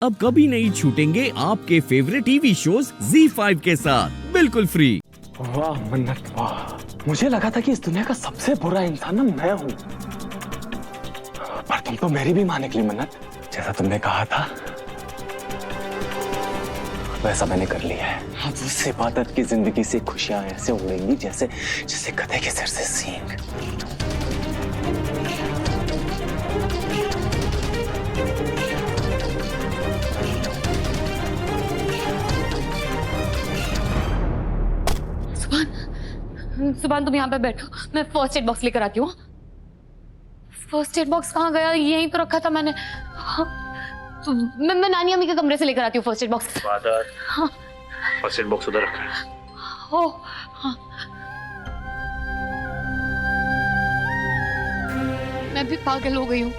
अब कभी नहीं छूटेंगे आपके फेवरेट टीवी शोज ZEE5 के साथ बिल्कुल फ्री। वाह मन्नत वाह, मुझे लगा था कि इस दुनिया का सबसे बुरा इंसान ना मैं हूँ, पर तुम तो मेरी भी मां निकली मन्नत। जैसा तुमने कहा था वैसा मैंने कर लिया है। अब उस इबादत की जिंदगी से खुशियां ऐसे उड़ेंगी जैसे जैसे गधे के सिर से सींग। सुभान तुम यहाँ पे बैठो, मैं फर्स्ट एड बॉक्स लेकर आती हूँ। फर्स्ट एड बॉक्स कहाँ गया? यहीं तो रखा था मैंने। हाँ, तो मैं नानी अम्मी के कमरे से लेकर आती हूँ फर्स्ट एड बॉक्स। हाँ, फर्स्ट एड बॉक्स उधर रखा है। ओ, हाँ। मैं भी पागल हो गई हूँ।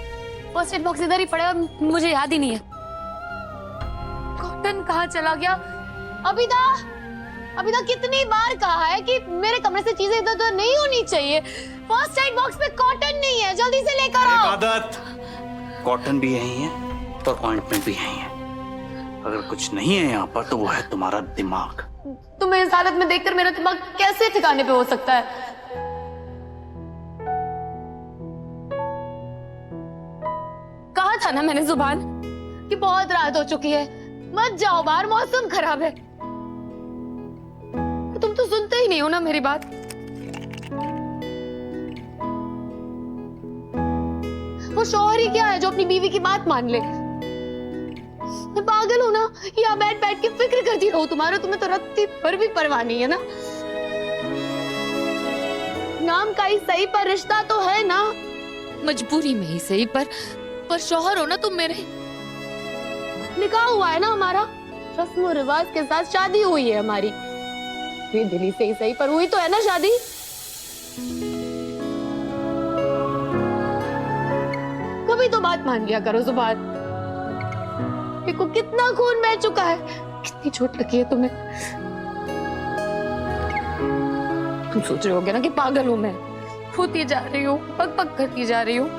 फर्स्ट एड बॉक्स इधर ही पड़ा है, मुझे याद ही नहीं है। कॉटन कहाँ चला गया? अभी तक कितनी बार कहा है कि मेरे कमरे से चीजें इधर उधर नहीं होनी चाहिए। फर्स्ट एड बॉक्स में कॉटन नहीं है, जल्दी से लेकर आओ। इबादत, कॉटन भी यही है और ऑइंटमेंट भी यही है। अगर कुछ नहीं है यहाँ पर तो वो है तुम्हारा दिमाग। तुम्हें इस हालत में देखकर मेरा दिमाग कैसे ठिकाने पे हो सकता है? कहा था ना मैंने जुबान कि बहुत रात हो चुकी है, मत जाओ बाहर, मौसम खराब है। तुम तो सुनते ही नहीं हो ना मेरी बात। वो शौहर ही क्या है जो अपनी बीवी की बात मान ले? मैं पागल हूं ना, यहाँ बैठ बैठ के फिक्र करती रहूं तुम्हारा। तुम्हें तो रत्ती पर भी परवाह नहीं है ना। नाम का ही सही पर रिश्ता तो है ना, मजबूरी में ही सही पर शौहर हो ना तुम मेरे। निकाह हुआ है ना हमारा, रस्म और रिवाज के साथ शादी हुई है हमारी। दिल्ली से ही सही पर हुई तो है ना शादी। कभी तो बात मान लिया करो जुबान। देखो कितना खून बह चुका है, कितनी चोट लगी है तुम्हें। तुम सोच रहे होगे ना कि पागल हूं मैं, खोती जा रही हूँ, पग पग करती जा रही हूँ।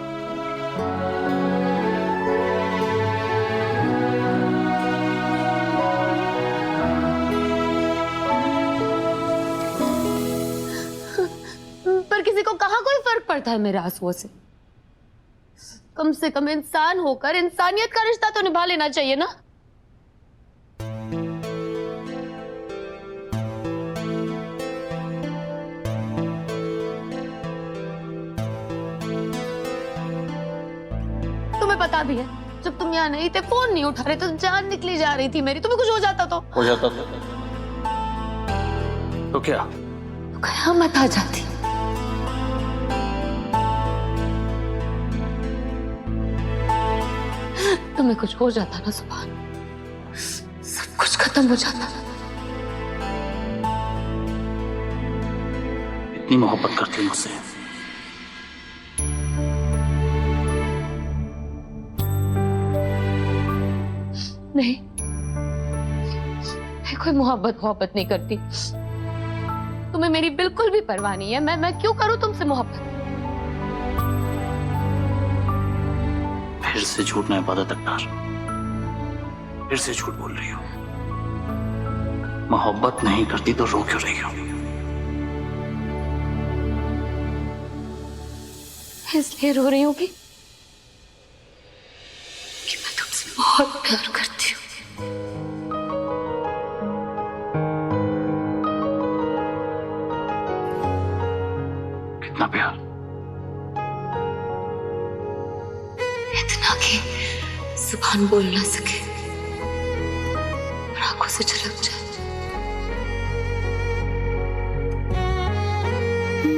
किसी को कहाँ कोई फर्क पड़ता है मेरे आंसुओं से? कम से कम इंसान होकर इंसानियत का रिश्ता तो निभा लेना चाहिए ना। तुम्हें पता भी है जब तुम यहाँ नहीं थे, फोन नहीं उठा रहे तो जान निकली जा रही थी मेरी। तुम्हें कुछ हो जाता तो क्या कयामत आ जाती। तुम्हें कुछ हो जाता ना सुभान, सब कुछ खत्म हो जाता। इतनी मोहब्बत करती मुझसे? नहीं, मैं कोई मोहब्बत नहीं करती। तुम्हें मेरी बिल्कुल भी परवाह नहीं है। मैं क्यों करूं तुमसे मोहब्बत? फिर से झूठ ना इबादत अख्तर, फिर से झूठ बोल रही हो। मोहब्बत नहीं करती तो रो क्यों रही हो? इसलिए रो रही हूँ कि मैं तुमसे बहुत प्यार करती हूँ। कितना प्यार? इतना कि जुबान बोल ना सके और आंखों से झलक जाए।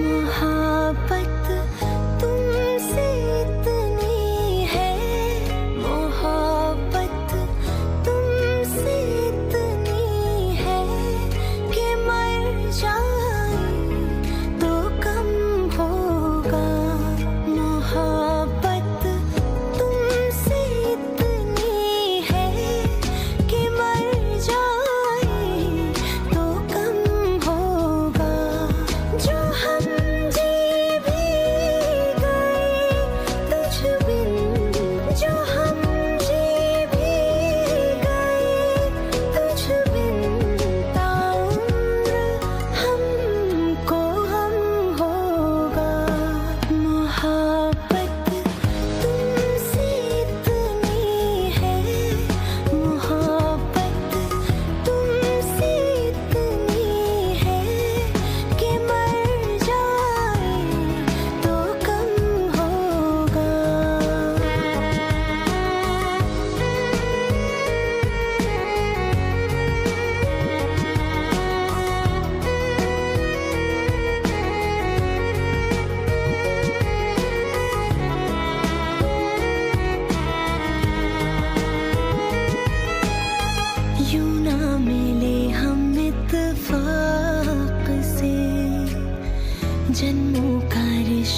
मोहब्बत तुमसे इतनी है, मोहब्बत तुमसे इतनी है कि मर जाए तो कम होगा। मोहब्बत तुमसे इतनी है कि मर जाए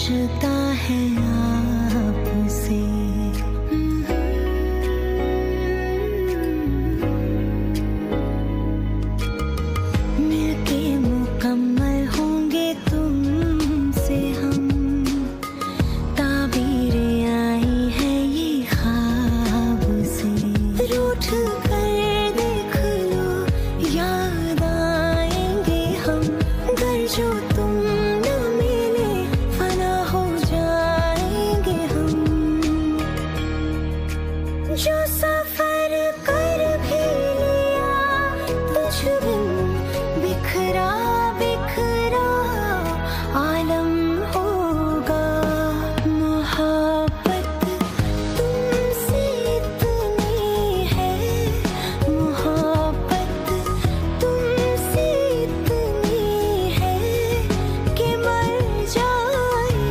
पूछता है आपसे। मिलके मुकम्मल होंगे तुमसे हम, ताबीरें आई है ये ख्वाब से। रूठ कर देख लो याद आएंगे हम, घर जो तुम न मिले फना हो जाएंगे हम। जो सफर कर भी लिया तुझ बिन, बिखरा बिखरा आलम होगा। मोहब्बत तुमसे इतनी है, मोहब्बत तुमसे इतनी है कि मर जाए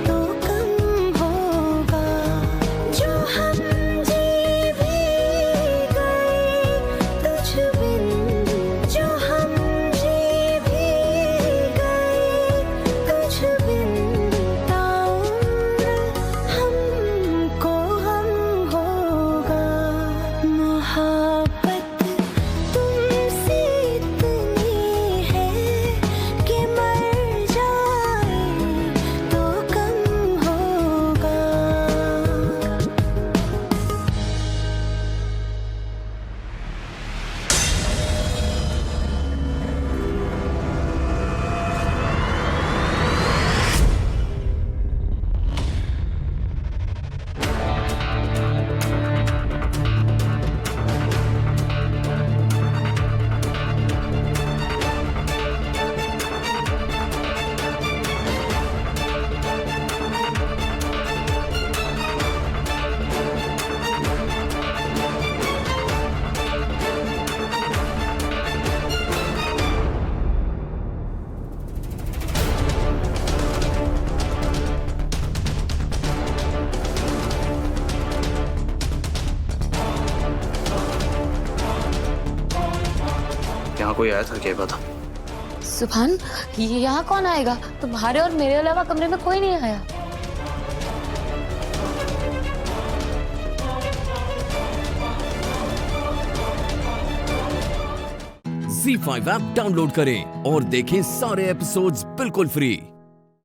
तो कम होगा। जो हम जी भी गए तुझ बिन, जो हम जी भी गए तुझ बिन, ताउम्र हमको हम होगा। मोहब्बत तुमसे इतनी है कि मर जाए तो कम होगा। यहाँ कोई आया था क्या, बता। सुभान, ये यहाँ कौन आएगा? तुम्हारे और मेरे अलावा कमरे में कोई नहीं आया। Z5 ऐप डाउनलोड करें और देखें सारे एपिसोड्स बिल्कुल फ्री।